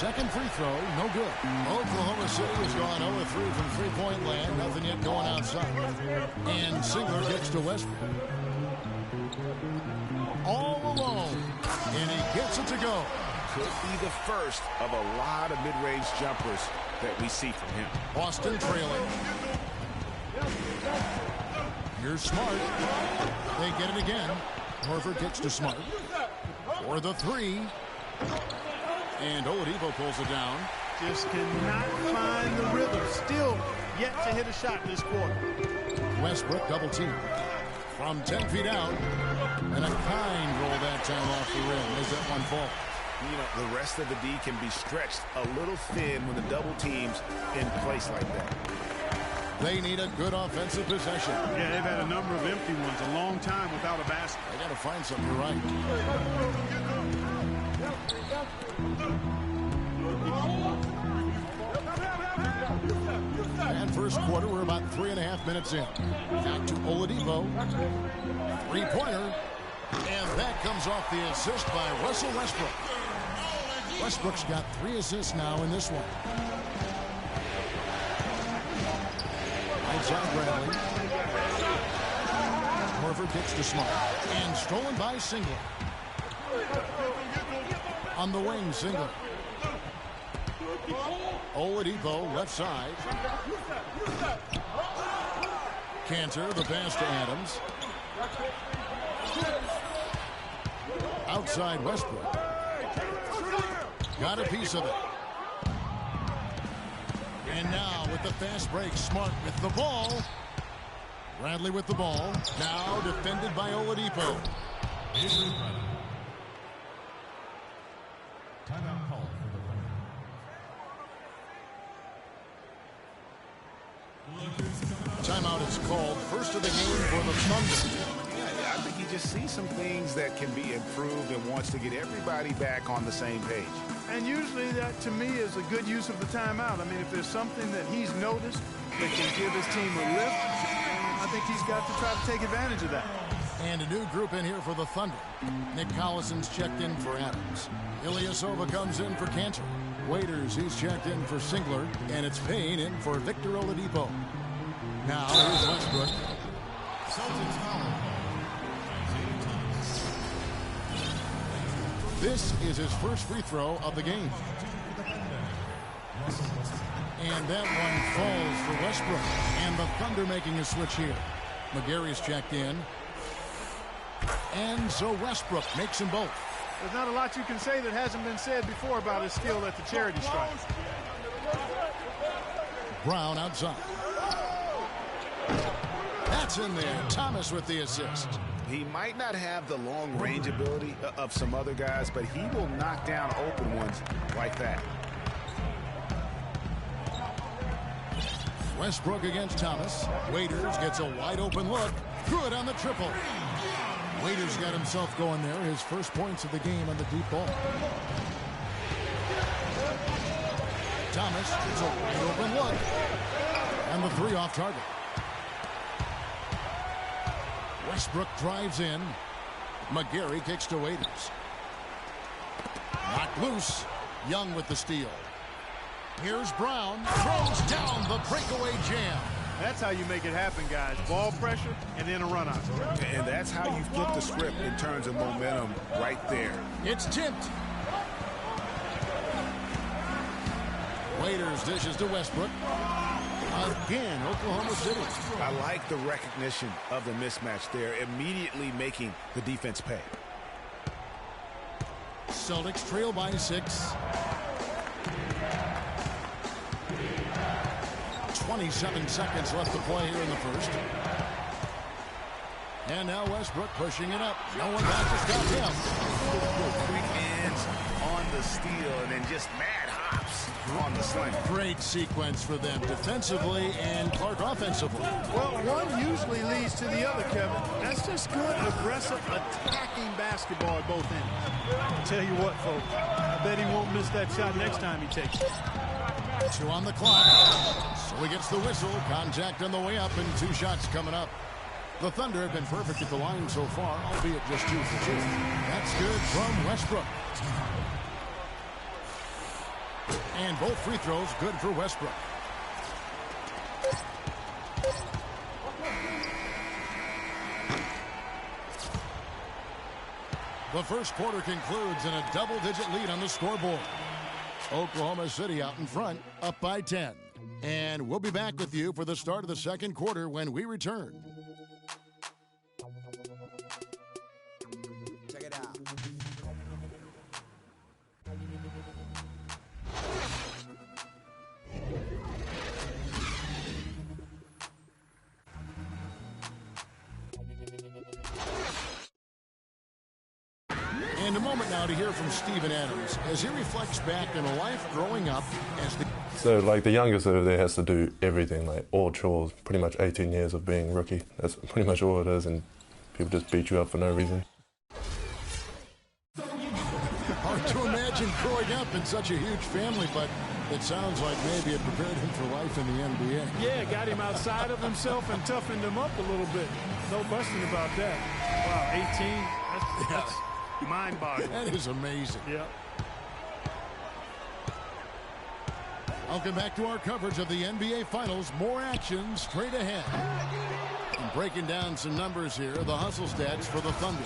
Second free throw, no good. Oklahoma City has gone 0-3 from three-point land. Nothing yet going outside. And Singler gets to Westbrook. All alone. And he gets it to go. Could be the first of a lot of mid-range jumpers that we see from him. Boston trailing. Here's Smart. They get it again. Horford gets to Smart. For the three. And Oladipo pulls it down. Just cannot find the rhythm. Still yet to hit a shot this quarter. Westbrook double team. From 10 feet out. And a kind roll that time off the rim as that one falls. You know, the rest of the D can be stretched a little thin when the double team's in place like that. They need a good offensive possession. Yeah, they've had a number of empty ones, a long time without a basket. They got to find something. You're right. And first quarter, we're about 3.5 minutes in. Back to Oladipo. Three-pointer. And that comes off the assist by Russell Westbrook. Westbrook's got 3 assists now in this one. Outside Bradley. Horford gets to Smart. And stolen by Singler. On the wing, Singler. Oladipo, left side. Cantor, the pass to Adams. Outside Westbrook. Got a piece of it. And now with the fast break, Smart with the ball. Bradley with the ball. Now defended by Oladipo. Timeout call for the Timeout is called. First of the game for the Thunder. Yeah, I think he just sees some things that can be improved and wants to get everybody back on the same page. And usually that, to me, is a good use of the timeout. I mean, if there's something that he's noticed that can give his team a lift, I think he's got to try to take advantage of that. And a new group in here for the Thunder. Nick Collison's checked in for Adams. Ilyasova comes in for Cantor. Waiters, he's checked in for Singler. And it's Payne in for Victor Oladipo. Now here's Westbrook. Celtics foul. This is his first free throw of the game. And that one falls for Westbrook. And the Thunder making a switch here. McGarry's checked in. And so Westbrook makes them both. There's not a lot you can say that hasn't been said before about his skill at the charity stripe. Brown outside. That's in there. Thomas with the assist. He might not have the long range ability of some other guys, but he will knock down open ones like that. Westbrook against Thomas. Waiters gets a wide open look. Good on the triple. Waiters got himself going there. His first points of the game on the deep ball. Thomas gets a wide open look. And the three off target. Westbrook drives in. McGarry kicks to Waiters. Knocked loose. Young with the steal. Here's Brown. Throws down the breakaway jam. That's how you make it happen, guys. Ball pressure and then a run out. And that's how you flip the script in terms of momentum right there. It's tipped. Waiters dishes to Westbrook. Again, Oklahoma City. I like the recognition of the mismatch there, immediately making the defense pay. Celtics trail by 6. 27 seconds left to play here in the first. And now Westbrook pushing it up. No one back to stop him. Quick hands on the steal and then just mad hops on the slam. Great sequence for them defensively and Clark offensively. Well, one usually leads to the other, Kevin. That's just good, aggressive, attacking basketball at both ends. I'll tell you what, folks, I bet he won't miss that shot next time he takes it. 2 on the clock. So he gets the whistle. Contact on the way up and 2 shots coming up. The Thunder have been perfect at the line so far, albeit just 2 for 2. That's good from Westbrook. And both free throws good for Westbrook. The first quarter concludes in a double-digit lead on the scoreboard. Oklahoma City out in front, up by 10. And we'll be back with you for the start of the second quarter when we return. Check it out. And a moment now to hear from Steven Adams as he reflects back on a life growing up as the... So, like, the youngest over there has to do everything, like all chores, pretty much 18 years of being rookie. That's pretty much all it is, and people just beat you up for no reason. Hard to imagine growing up in such a huge family, but it sounds like maybe it prepared him for life in the NBA. Yeah, got him outside of himself and toughened him up a little bit. No question about that. Wow, 18, that's mind-boggling. That is amazing. Yeah. Welcome back to our coverage of the NBA Finals. More action straight ahead. And breaking down some numbers here, the hustle stats for the Thunder.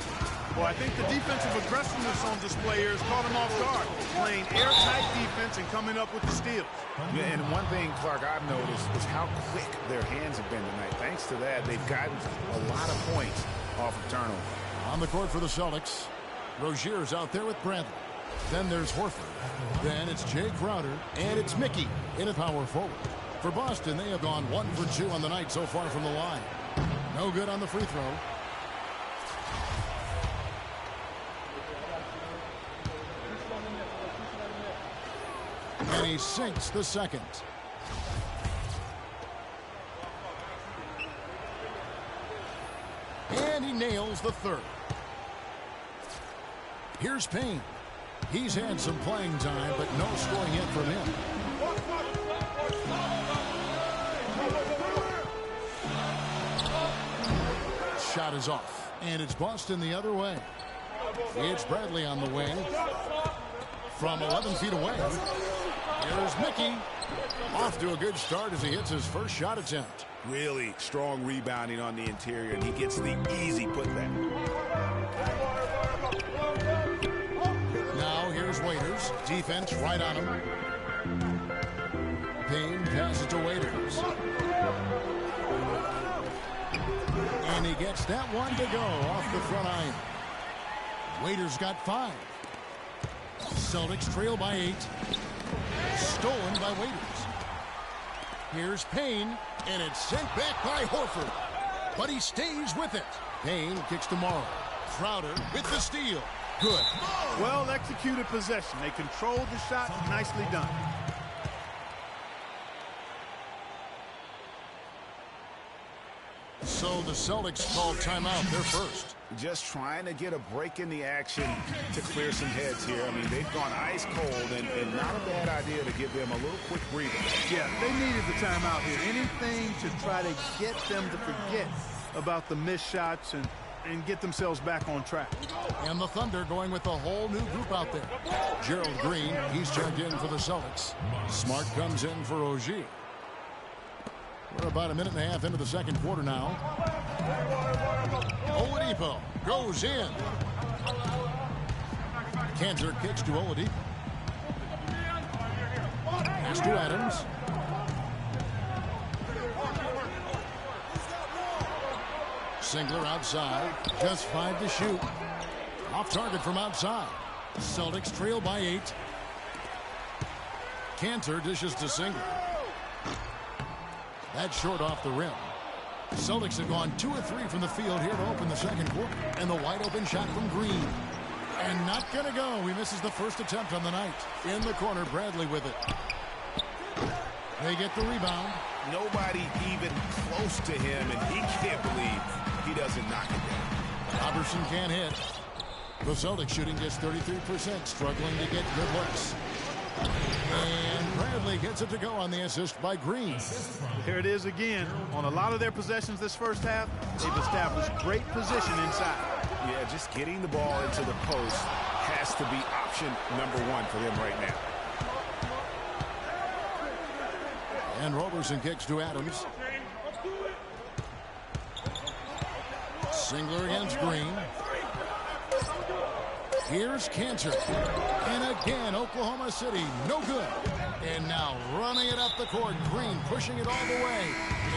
Well, I think the defensive aggressiveness on display here has caught him off guard. Playing airtight defense and coming up with the steals. Yeah, and one thing, Clark, I've noticed is how quick their hands have been tonight. Thanks to that, they've gotten a lot of points off of turnover. On the court for the Celtics, Rozier's out there with Bradley. Then there's Horford. Then it's Jay Crowder. And it's Mickey in a power forward. For Boston, they have gone 1 for 2 on the night so far from the line. No good on the free throw. And he sinks the second. And he nails the third. Here's Payne. He's had some playing time, but no scoring yet from him. Shot is off, and it's Boston the other way. It's Bradley on the wing. From 11 feet away, here's Mickey. Off to a good start as he hits his first shot attempt. Really strong rebounding on the interior, and he gets the easy putback. Now here's Waiters. Defense right on him. Payne passes to Waiters. And he gets that one to go off the front iron. Waiters got 5. Celtics trail by 8. Stolen by Waiters. Here's Payne, and it's sent back by Horford. But he stays with it. Payne kicks to Morrow. Crowder with the steal. Good. Well executed possession. They controlled the shot. Nicely done. So the Celtics call timeout. They're first. Just trying to get a break in the action to clear some heads here. I mean, they've gone ice cold, and not a bad idea to give them a little quick breather. Yeah, they needed the timeout here. Anything to try to get them to forget about the missed shots and get themselves back on track. And the Thunder going with a whole new group out there. Gerald Green, he's checked in for the Celtics. Smart comes in for Ogier. We're about a minute and a half into the second quarter now. Oladipo goes in. Kanter kicks to Oladipo. Pass to Adams. Singler outside. Just 5 to shoot. Off target from outside. Celtics trail by 8. Kanter dishes to Singler. That's short off the rim. Celtics have gone 2 or 3 from the field here to open the second quarter. And the wide open shot from Green. And not going to go. He misses the first attempt on the night. In the corner, Bradley with it. They get the rebound. Nobody even close to him, and he can't believe he doesn't knock it down. Robertson can't hit. The Celtics shooting just 33%, struggling to get good looks. And Bradley gets it to go on the assist by Green. Here it is again. On a lot of their possessions this first half, they've established great position inside. Yeah, just getting the ball into the post has to be option number 1 for them right now. And Roberson kicks to Adams. Singler against Green. Here's Cantor. And again, Oklahoma City, no good. And now running it up the court. Green pushing it all the way.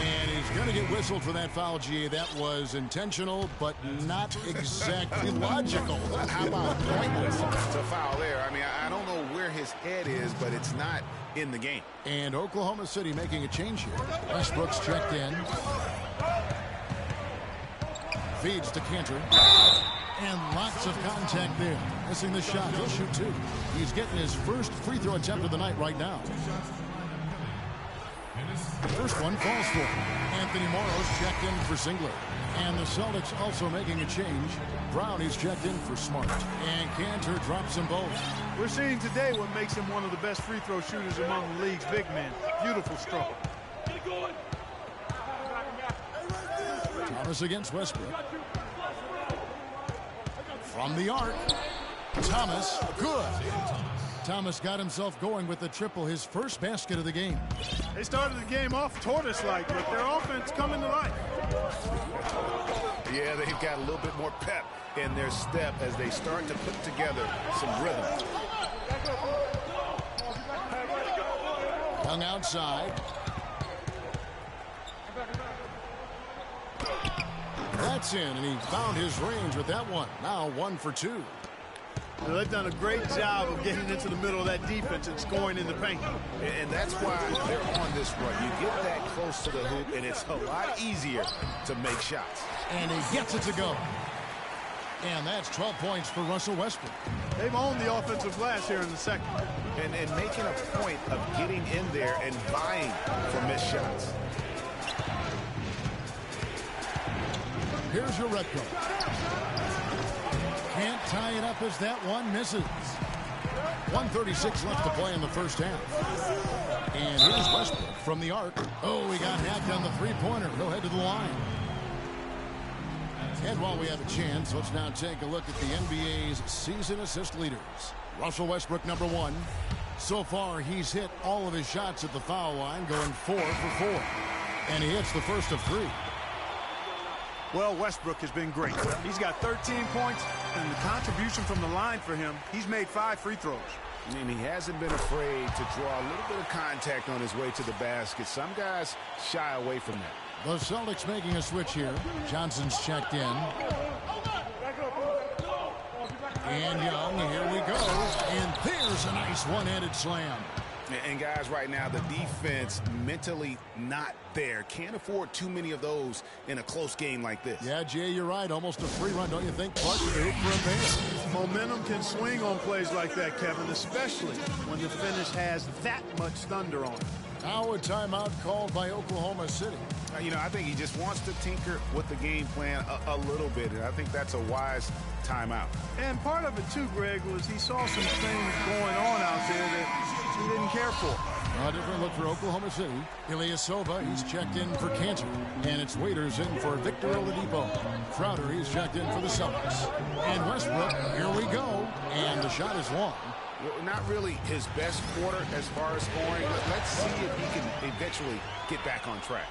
And he's going to get whistled for that foul, GA. That was intentional, but not exactly logical. How about pointless to foul there? I mean, I don't know where his head is, but it's not in the game. And Oklahoma City making a change here. Westbrook's checked in. Feeds to Cantor. And lots of contact there. Missing the shot. He'll shoot two. He's getting his first free throw attempt of the night right now. The first one falls for him. Anthony Morrow's checked in for Singler. And the Celtics also making a change. Brown is checked in for Smart. And Cantor drops them both. We're seeing today what makes him one of the best free throw shooters among the league's big men. Beautiful stroke. Thomas against Westbrook. From the arc. Thomas, good. Thomas got himself going with the triple, his first basket of the game. They started the game off tortoise-like, but their offense coming to life. Yeah, they've got a little bit more pep in their step as they start to put together some rhythm. Young outside. That's in, and he found his range with that one. Now 1 for 2. Now, they've done a great job of getting into the middle of that defense and scoring in the paint. And that's why they're on this run. You get that close to the hoop, and it's a lot easier to make shots. And he gets it to go. And that's 12 points for Russell Westbrook. They've owned the offensive glass here in the second. And making a point of getting in there and vying for missed shots. Here's your red coat. Can't tie it up as that one misses. 1:36 left to play in the first half. And here's Westbrook from the arc. Oh, he got hacked on the three-pointer. He'll head to the line. And while we have a chance, let's now take a look at the NBA's season assist leaders. Russell Westbrook, number 1. So far, he's hit all of his shots at the foul line, going 4 for 4. And he hits the first of 3. Well, Westbrook has been great. He's got 13 points, and the contribution from the line for him, he's made 5 free throws. And he hasn't been afraid to draw a little bit of contact on his way to the basket. Some guys shy away from that. The Celtics making a switch here. Johnson's checked in. And Young, here we go. And there's a nice one-handed slam. And guys, right now, the defense mentally not there. Can't afford too many of those in a close game like this. Yeah, Jay, you're right. Almost a free run, don't you think? Plus, the hoop for a base. Momentum can swing on plays like that, Kevin, especially when the finish has that much thunder on it. Now a timeout called by Oklahoma City. You know, I think he just wants to tinker with the game plan a little bit, and I think that's a wise timeout. And part of it, too, Greg, was he saw some things going on out there that he didn't care for. A different look for Oklahoma City. Ilyasova, he's checked in for Cantor. And it's Waiters in for Victor Oladipo. Crowder, he's checked in for the Celtics. And Westbrook, here we go. And the shot is long. Well, not really his best quarter as far as scoring, but let's see if he can eventually get back on track.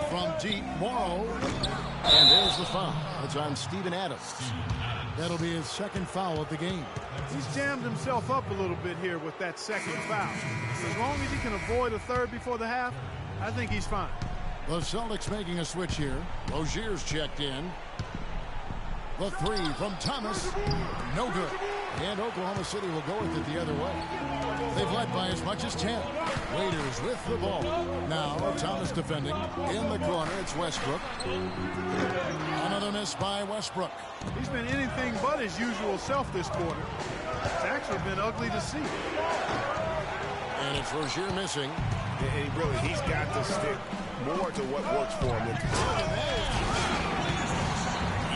From deep, Morrow. And there's the foul. It's on Steven Adams. That'll be his second foul of the game. He's jammed himself up a little bit here with that second foul. As long as he can avoid a third before the half, I think he's fine. The Celtics making a switch here. Rozier's checked in. The 3 from Thomas. No good. And Oklahoma City will go with it the other way. They've led by as much as 10. Waiters with the ball. Now Thomas defending. In the corner, it's Westbrook. Another miss by Westbrook. He's been anything but his usual self this quarter. It's actually been ugly to see. And it's Rozier missing. And he's got to stick more to what works for him.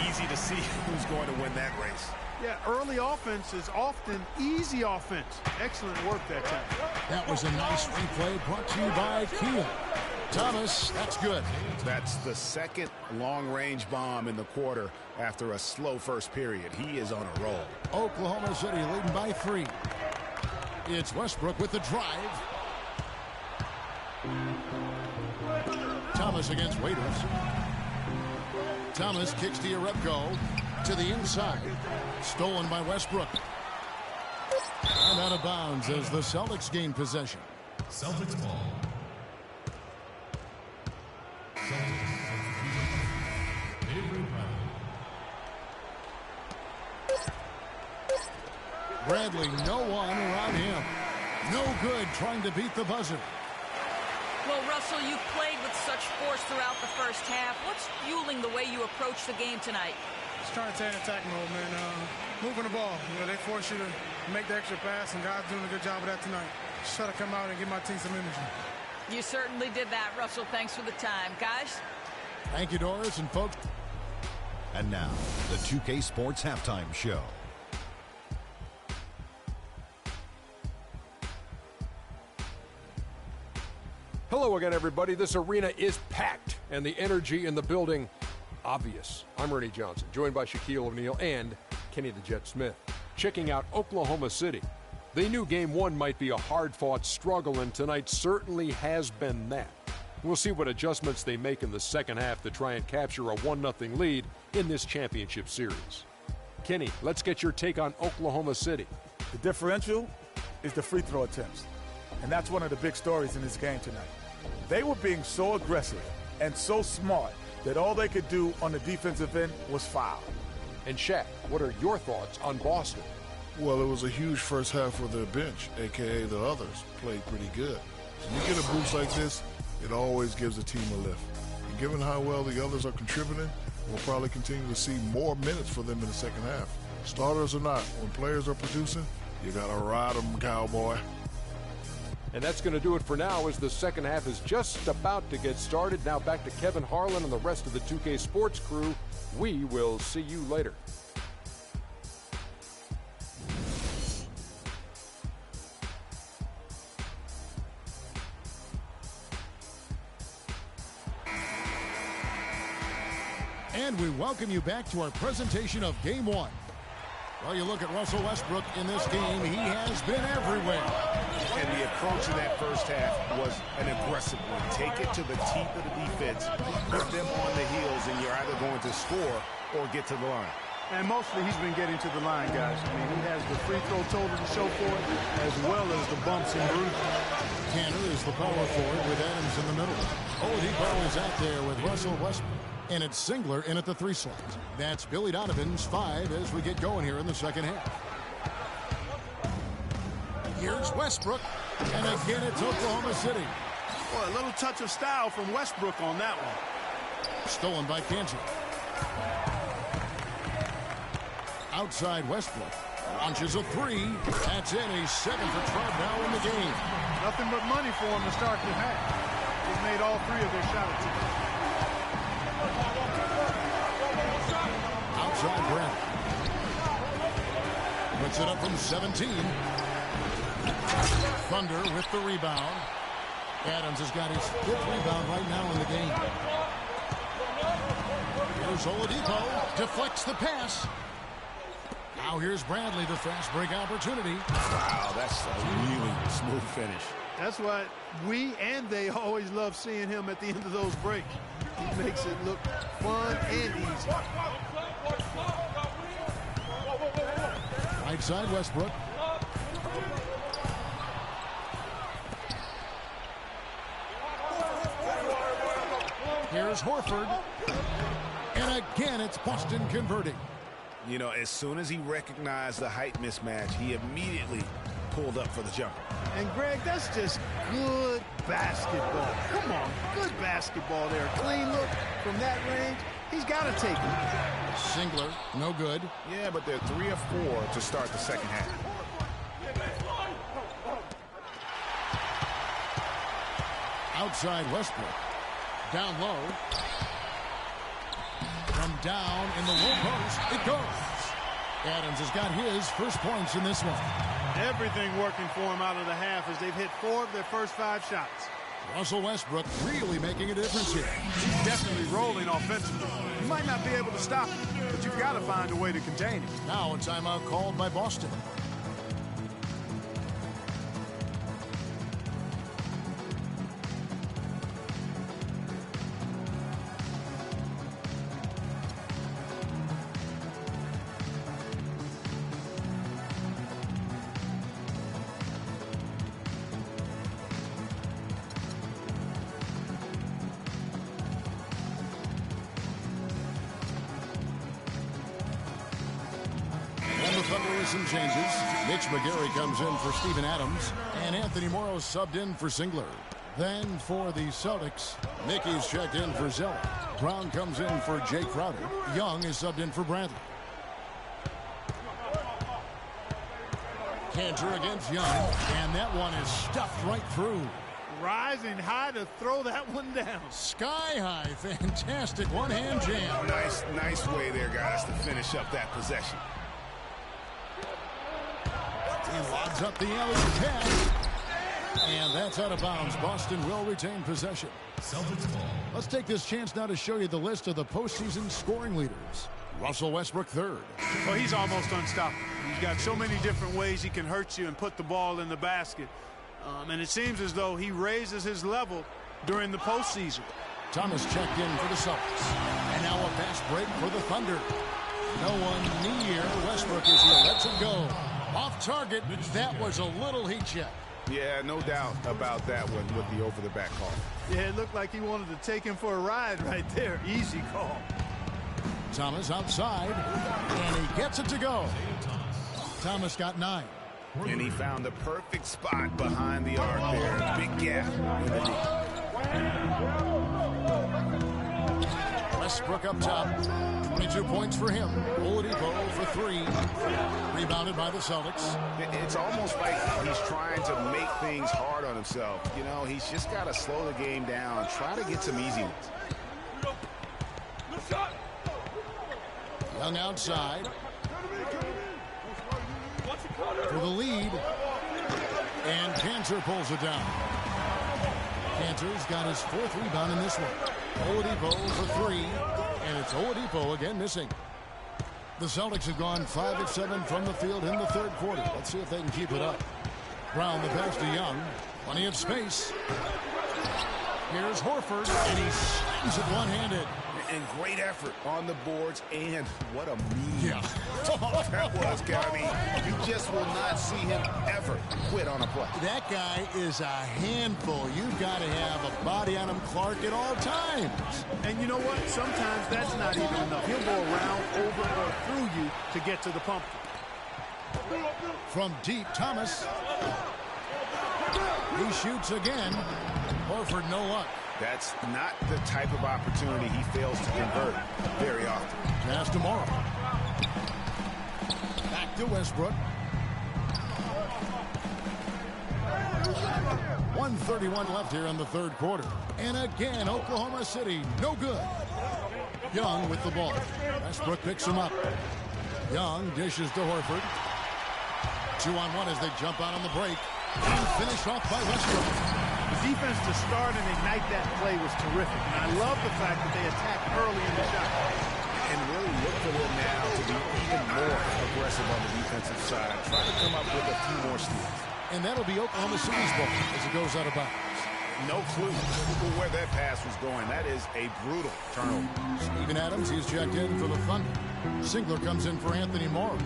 Easy to see who's going to win that race. Yeah, early offense is often easy offense. Excellent work that time. That was a nice replay brought to you by Kia. Thomas, that's good. That's the second long-range bomb in the quarter after a slow first period. He is on a roll. Oklahoma City leading by 3. It's Westbrook with the drive. Thomas against Waiters. Thomas kicks to Yarebko to the inside. Stolen by Westbrook. And out of bounds as the Celtics gain possession. Celtics ball. Celtics substitution. Avery Bradley, no one around him. No good trying to beat the buzzer. Well, Russell, you've played with such force throughout the first half. What's fueling the way you approach the game tonight? Just trying to stay in attack mode, man. Moving the ball. You know, they force you to make the extra pass, and God's doing a good job of that tonight. Just try to come out and give my team some energy. You certainly did that, Russell. Thanks for the time. Guys? Thank you, Doris, and folks. And now, the 2K Sports Halftime Show. Hello again, everybody. This arena is packed, and the energy in the building obvious. I'm Ernie Johnson, joined by Shaquille O'Neal and Kenny the Jet Smith. Checking out Oklahoma City. They knew Game 1 might be a hard-fought struggle, and tonight certainly has been that. We'll see what adjustments they make in the second half to try and capture a 1-0 lead in this championship series. Kenny, let's get your take on Oklahoma City. The differential is the free throw attempts, and that's one of the big stories in this game tonight. They were being so aggressive and so smart that all they could do on the defensive end was foul. And Shaq, what are your thoughts on Boston? Well, it was a huge first half for their bench, a.k.a. the others, played pretty good. When you get a boost like this, it always gives the team a lift. And given how well the others are contributing, we'll probably continue to see more minutes for them in the second half. Starters or not, when players are producing, you got to ride them, cowboy. And that's going to do it for now as the second half is just about to get started. Now back to Kevin Harlan and the rest of the 2K Sports crew. We will see you later. And we welcome you back to our presentation of Game 1. Well, you look at Russell Westbrook in this game, he has been everywhere. And the approach in that first half was an aggressive one. Take it to the teeth of the defense, put them on the heels, and you're either going to score or get to the line. And mostly he's been getting to the line, guys. I mean, he has the free throw total to show for it, as well as the bumps and bruises. Tanner is the power forward with Adams in the middle. Oladipo is out there with Russell Westbrook. And it's Singler in at the 3 slot. That's Billy Donovan's 5 as we get going here in the second half. Here's Westbrook. And again, it's Oklahoma City. Boy, a little touch of style from Westbrook on that one. Stolen by Kanji. Outside Westbrook. Launches a 3. That's in. He's 7 for 12 now in the game. Nothing but money for him to start the half. He's made all 3 of their shot attempts. Outside Brown. Puts it up from 17. Thunder with the rebound. Adams has got his 5th rebound right now in the game. Here's Oladipo. Deflects the pass. Now here's Bradley, the fast break opportunity. Wow, that's a really smooth finish. That's why we and they always love seeing him at the end of those breaks. He makes it look fun and easy. Right side Westbrook. Here's Horford. And again, it's Boston converting. You know, as soon as he recognized the height mismatch, he immediately pulled up for the jumper. And, Greg, that's just good basketball. Come on, good basketball there. Clean look from that range. He's got to take it. Singler, no good. Yeah, but they're 3 of 4 to start the second half. Outside Westbrook. Down low. From down in the low post, it goes. Adams has got his first points in this one. Everything working for him out of the half as they've hit 4 of their first 5 shots. Russell Westbrook really making a difference here. He's definitely rolling offensively. You might not be able to stop him, but you've got to find a way to contain him. Now a timeout called by Boston. notice some changes. Mitch McGarry comes in for Steven Adams, and Anthony Morrow subbed in for Singler. Then for the Celtics, Mickey's checked in for Zeller. Brown comes in for Jay Crowder. Young is subbed in for Bradley. Cantor against Young, and that one is stuffed right through. Rising high to throw that one down. Sky high, fantastic one-hand jam. Nice way there, guys, to finish up that possession. He lobs up the alley pass. And that's out of bounds. Boston will retain possession. Celtics ball. Let's take this chance now to show you the list of the postseason scoring leaders. Russell Westbrook third. Well, he's almost unstoppable. He's got so many different ways he can hurt you and put the ball in the basket. And it seems as though he raises his level during the postseason. Thomas checked in for the Celtics. And now a fast break for the Thunder. No one near Westbrook as he lets it go. Off target. That was a little heat check. Yeah, no doubt about that one with the over-the-back call. Yeah, it looked like he wanted to take him for a ride right there. Easy call. Thomas outside, and he gets it to go. Thomas got 9. And he found the perfect spot behind the arc there. Big gap in the D. Westbrook up top. 22 points for him. Oladipo for 3. Rebounded by the Celtics. It's almost like he's trying to make things hard on himself. You know, he's just got to slow the game down. Try to get some easy ones. Young outside. For the lead. And Cantor pulls it down. Cantor's got his 4th rebound in this one. Oladipo for 3. And it's Oladipo again missing. The Celtics have gone 5 of 7 from the field in the 3rd quarter. Let's see if they can keep it up. Brown the pass to Young. Plenty of space. Here's Horford, and he slams it one-handed. And great effort on the boards, and what a mean that was, I mean, you just will not see him ever quit on a play. That guy is a handful. You've got to have a body on him, Clark, at all times. And you know what? Sometimes that's not even enough. He'll go around, over, or through you to get to the pumpkin. From deep, Thomas. He shoots again. Horford, no luck. That's not the type of opportunity he fails to convert very often. Pass to Morrow. Back to Westbrook. 1:31 left here in the 3rd quarter. And again, Oklahoma City, no good. Young with the ball. Westbrook picks him up. Young dishes to Horford. 2-on-1 as they jump out on the break. And finish off by Westbrook. The defense to start and ignite that play was terrific. And I love the fact that they attacked early in the shot. And really look for them now to be even more aggressive on the defensive side. Try to come up with a few more steals. And that'll be Oklahoma City's ball as it goes out of bounds. No clue where that pass was going. That is a brutal turnover. Steven Adams, he's checked in for the Thunder. Singler comes in for Anthony Morrow.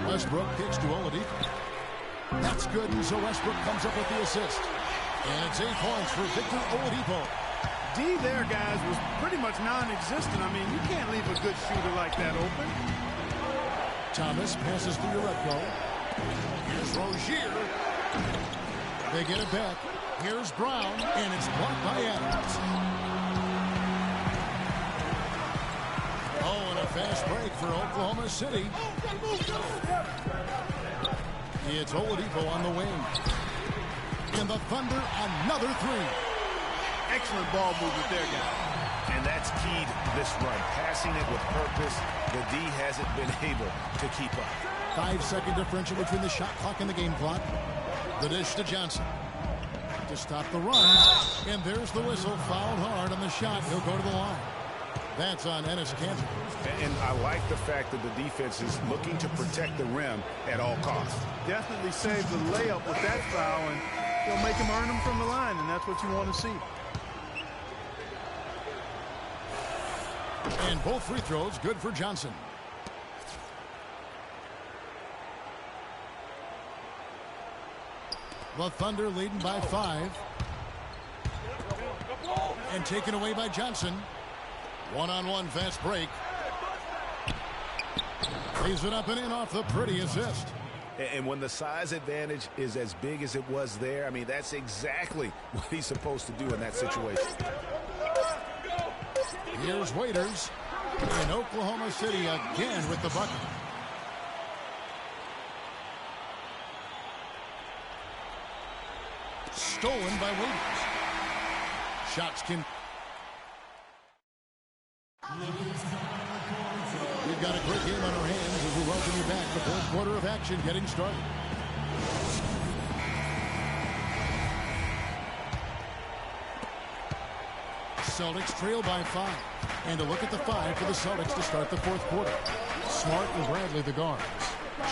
Westbrook kicks to Oladipo. That's good, and so Westbrook comes up with the assist. And it's 8 points for Victor Oladipo. D there, guys, was pretty much non-existent. I mean, you can't leave a good shooter like that open. Thomas passes to Uretko. Here's Rozier. They get it back. Here's Brown, and it's blocked by Adams. Oh, and a fast break for Oklahoma City. It's Oladipo on the wing. And the Thunder, another 3. Excellent ball movement there, guys. And that's key to this run. Passing it with purpose. The D hasn't been able to keep up. 5-second differential between the shot clock and the game clock. The dish to Johnson. To stop the run. And there's the whistle. Fouled hard on the shot. He'll go to the line. That's on Enes Kanter. And I like the fact that the defense is looking to protect the rim at all costs. Definitely saved the layup with that foul, and he'll make him earn them from the line, and that's what you want to see. And both free throws good for Johnson. The Thunder leading by 5. And taken away by Johnson. One-on-one fast break. Lays it up and in off the pretty assist. And when the size advantage is as big as it was there, I mean, that's exactly what he's supposed to do in that situation. Here's Waiters in Oklahoma City again with the bucket. Stolen by Waiters. Shots can... We've got a great game on our hands as we welcome you back. The fourth quarter of action getting started. Celtics trail by 5. And a look at the 5 for the Celtics to start the fourth quarter. Smart and Bradley the guards.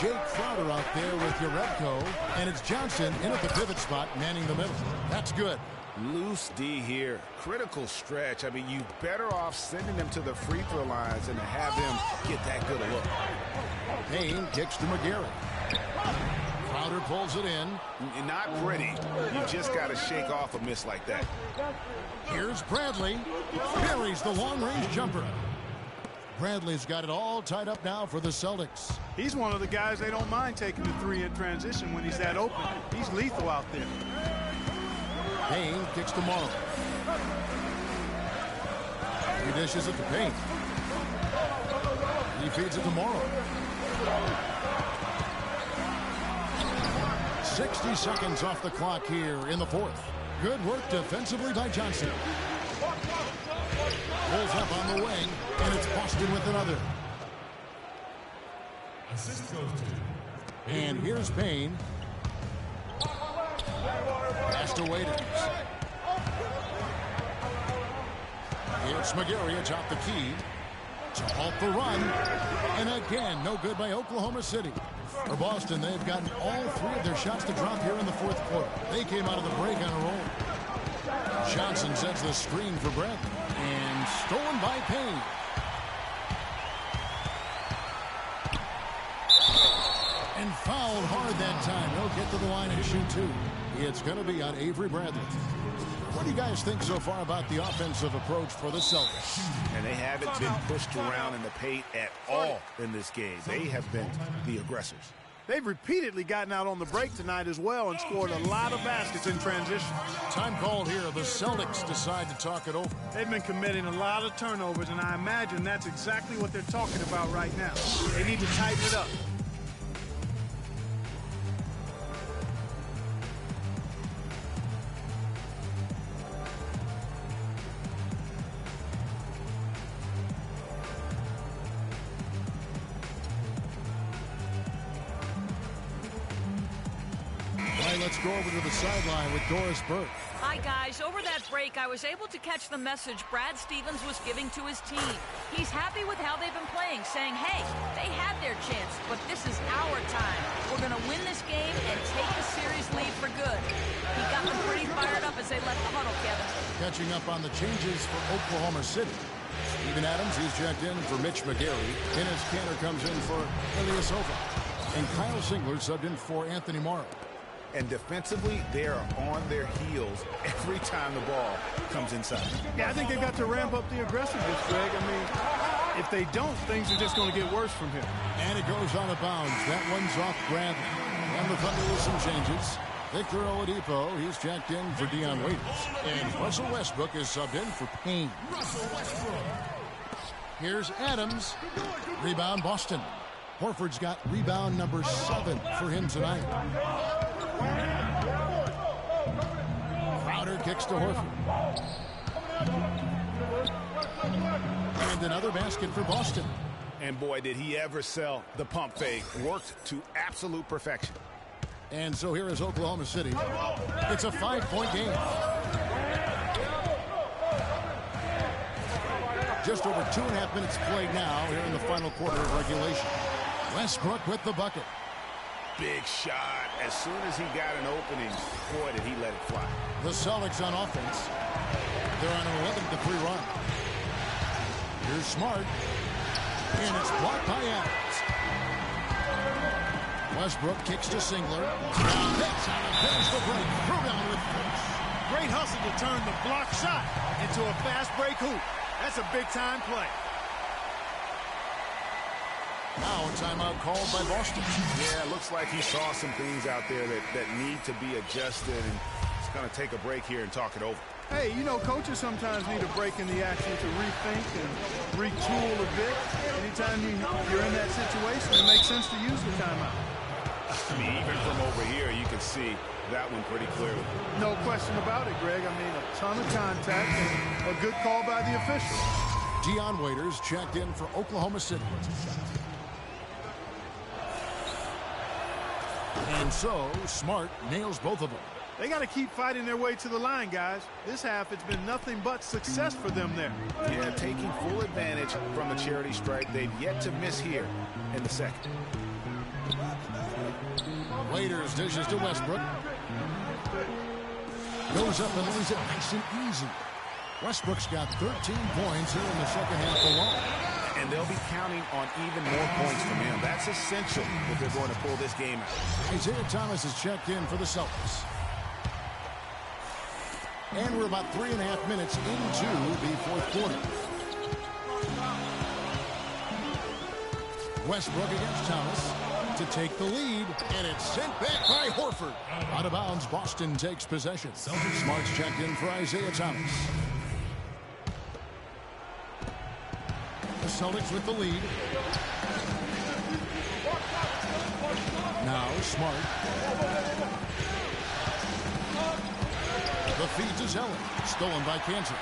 Jake Crowder out there with Yarebko. And it's Johnson in at the pivot spot, manning the middle. That's good. Loose D here. Critical stretch. I mean, you better off sending them to the free throw lines than to have them get that good a look. Payne kicks to McGarry. Crowder pulls it in. Not pretty. You just got to shake off a miss like that. Here's Bradley. Buries the long-range jumper. Bradley's got it all tied up now for the Celtics. He's one of the guys they don't mind taking the three in transition when he's that open. He's lethal out there. Payne kicks to Morrow. He dishes it to Payne. He feeds it to Morrow. 60 seconds off the clock here in the fourth. Good work defensively by Johnson. Pulls up on the wing, and it's Boston with another. Assist goes to. And here's Payne. Pass to Waiters. It's McGarry atop the key to halt the run. And again, no good by Oklahoma City. For Boston, they've gotten all 3 of their shots to drop here in the fourth quarter. They came out of the break on a roll. Johnson sets the screen for Bradley. And stolen by Payne. And fouled hard that time. He'll get to the line and shoot 2. It's going to be on Avery Bradley. What do you guys think so far about the offensive approach for the Celtics? And they haven't been pushed around in the paint at all in this game. They have been the aggressors. They've repeatedly gotten out on the break tonight as well and scored a lot of baskets in transition. Time called here. The Celtics decide to talk it over. They've been committing a lot of turnovers, and I imagine that's exactly what they're talking about right now. They need to tighten it up. Let's go over to the sideline with Doris Burke. Hi, guys. Over that break, I was able to catch the message Brad Stevens was giving to his team. He's happy with how they've been playing, saying, hey, they had their chance, but this is our time. We're going to win this game and take the series lead for good. He got them pretty fired up as they left the huddle, Kevin. Catching up on the changes for Oklahoma City. Steven Adams, he's checked in for Mitch McGarry. Dennis Kanter comes in for Ilyasova. And Kyle Singler subbed in for Anthony Morrow. And defensively, they are on their heels every time the ball comes inside. Yeah, I think they've got to ramp up the aggressiveness, Greg. I mean, if they don't, things are just going to get worse from here. And it goes out of bounds. That one's off Bradley. And the Thunder with some changes. Victor Oladipo, he's checked in for Dion Waiters. And Russell Westbrook is subbed in for Payne. Here's Adams. Rebound, Boston. Horford's got rebound number 7 for him tonight. Crowder kicks to Horford. And another basket for Boston. And boy, did he ever sell the pump fake. Worked to absolute perfection. And so here is Oklahoma City. It's a 5-point game. Just over 2.5 minutes played now here in the final quarter of regulation. Westbrook with the bucket. Big shot. As soon as he got an opening, boy, did he let it fly. The Celtics on offense. They're on an 11-3 run. Here's Smart. And it's blocked by Adams. Westbrook kicks to Singler. Now that's how to finish the break. Throw down with force. Great hustle to turn the block shot into a fast break hoop. That's a big-time play. Now a timeout called by Boston. Yeah, it looks like he saw some things out there that need to be adjusted, and he's going to take a break here and talk it over. Hey, you know, coaches sometimes need a break in the action to rethink and retool a bit. Anytime you're in that situation, it makes sense to use the timeout. I mean, even from over here, you can see that one pretty clearly. No question about it, Greg. I mean, a ton of contact and a good call by the official. Dion Waiters checked in for Oklahoma City. And so, Smart nails both of them. They got to keep fighting their way to the line, guys. This half, it's been nothing but success for them there. Yeah, taking full advantage from the charity stripe. They've yet to miss here in the second. Waiters dishes to Westbrook. Goes up and lays it nice and easy. Westbrook's got 13 points here in the second half alone. And they'll be counting on even more points from him. That's essential if they're going to pull this game out. Isaiah Thomas is checked in for the Celtics. And we're about 3.5 minutes into the fourth quarter. Westbrook against Thomas to take the lead, and it's sent back by Horford. Out of bounds, Boston takes possession. Smart's checked in for Isaiah Thomas. The Celtics with the lead. Now Smart. The feed to Zeller. Stolen by Kansas.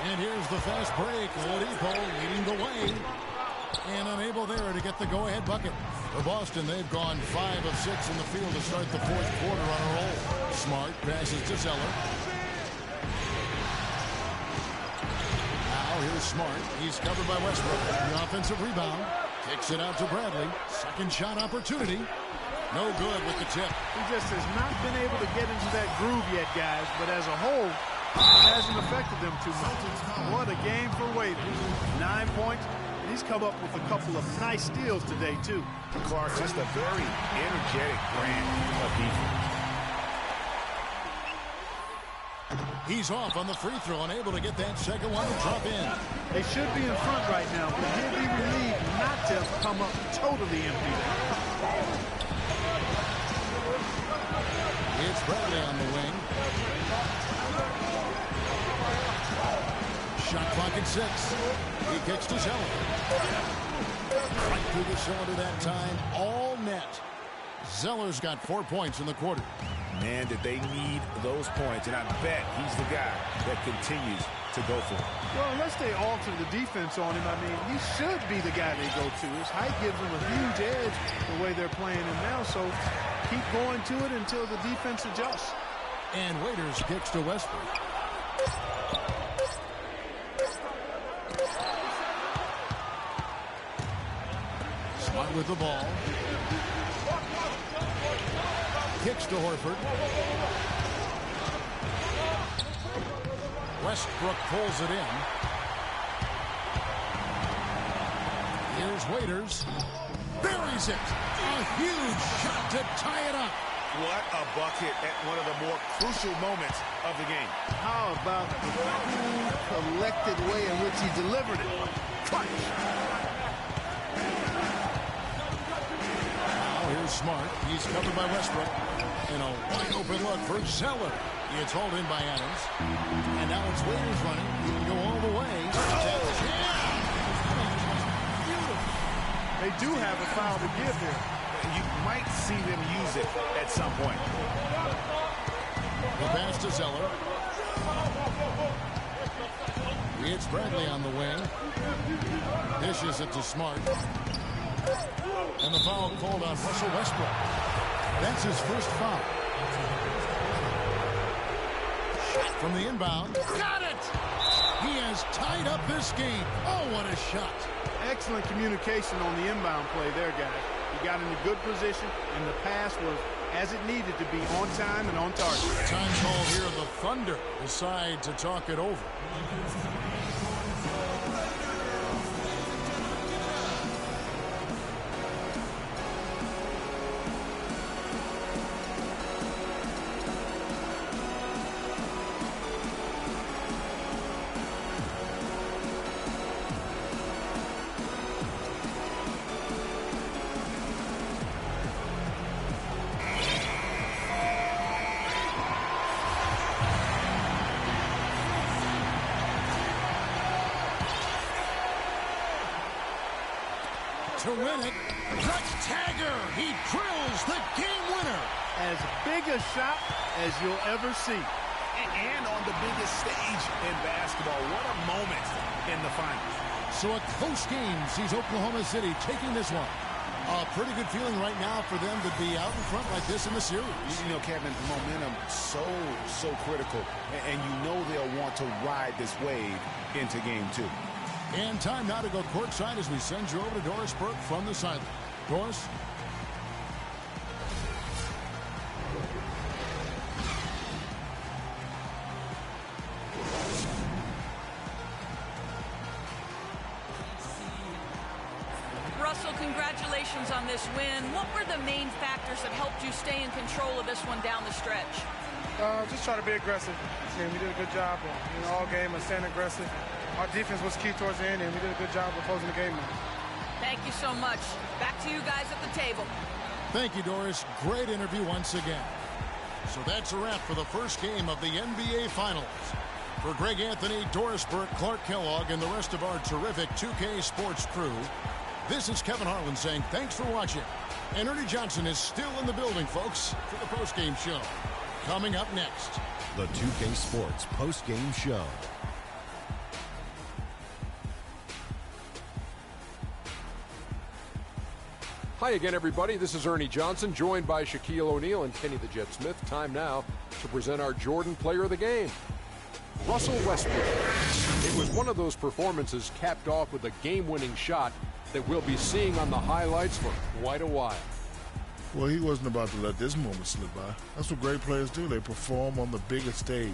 And here's the fast break. Oladipo leading the way. And unable there to get the go-ahead bucket. For Boston, they've gone 5 of 6 in the field to start the fourth quarter on a roll. Smart passes to Zeller. Now here's Smart. He's covered by Westbrook. The offensive rebound. Kicks it out to Bradley. Second shot opportunity. No good with the tip. He just has not been able to get into that groove yet, guys. But as a whole, it hasn't affected them too much. What a game for Waiters. 9 points. He's come up with a couple of nice steals today, too. Clark, just a very energetic brand of defense. He's off on the free throw, unable to get that second one to drop in. They should be in front right now, but he'll be relieved not to come up totally empty. It's Bradley on the wing. Shot clock at 6. He kicks to Zeller. Right through the cylinder that time. All net. Zeller's got 4 points in the quarter. Man, did they need those points. And I bet he's the guy that continues to go for it. Well, unless they alter the defense on him, I mean, he should be the guy they go to. His height gives him a huge edge the way they're playing him now. So keep going to it until the defense adjusts. And Waiters kicks to Westbrook. Smart with the ball. Kicks to Horford. Westbrook pulls it in. Here's Waiters. Buries it. A huge shot to tie it up. What a bucket at one of the more crucial moments of the game. How about the cool, collected way in which he delivered it? Clutch. Here's Smart. He's covered by Westbrook. And a wide open look for Zeller. It's hauled in by Adams. And now it's Waiters running. He can go all the way. They do have a foul to give here. You might see them use it at some point. The pass to Zeller. It's Bradley on the wing. Dishes it to Smart. And the foul called on Russell Westbrook. That's his first foul. Shot from the inbound. Got it! He has tied up this game. Oh, what a shot. Excellent communication on the inbound play there, guys. He got in a good position, and the pass was as it needed to be, on time and on target. Time call here. The Thunder decide to talk it over. to win it. The tagger. He drills the game winner. As big a shot as you'll ever see. And on the biggest stage in basketball. What a moment in the finals. So a close game sees Oklahoma City taking this one. A pretty good feeling right now for them to be out in front like this in the series. You know, Kevin, momentum so critical. And you know they'll want to ride this wave into game 2. And time now to go courtside as we send you over to Doris Burke from the sideline. Doris? Russell, congratulations on this win. What were the main factors that helped you stay in control of this one down the stretch? Just try to be aggressive. We did a good job all game of staying aggressive. Our defense was key towards the end, and we did a good job of closing the game out. Thank you so much. Back to you guys at the table. Thank you, Doris. Great interview once again. So that's a wrap for the first game of the NBA Finals. For Greg Anthony, Doris Burke, Clark Kellogg, and the rest of our terrific 2K Sports crew, this is Kevin Harlan saying thanks for watching. And Ernie Johnson is still in the building, folks, for the postgame show. Coming up next, the 2K Sports postgame show. Hi again, everybody. This is Ernie Johnson, joined by Shaquille O'Neal and Kenny the Jet Smith. Time now to present our Jordan Player of the Game, Russell Westbrook. It was one of those performances capped off with a game-winning shot that we'll be seeing on the highlights for quite a while. Well, he wasn't about to let this moment slip by. That's what great players do. They perform on the biggest stage.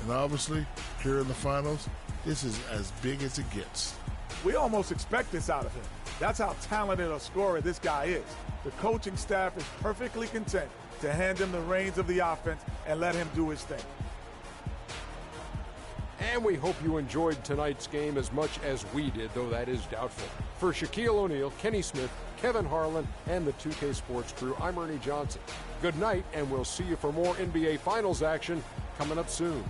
And obviously, here in the finals, this is as big as it gets. We almost expect this out of him. That's how talented a scorer this guy is. The coaching staff is perfectly content to hand him the reins of the offense and let him do his thing. And we hope you enjoyed tonight's game as much as we did, though that is doubtful. For Shaquille O'Neal, Kenny Smith, Kevin Harlan, and the 2K Sports crew, I'm Ernie Johnson. Good night, and we'll see you for more NBA Finals action coming up soon.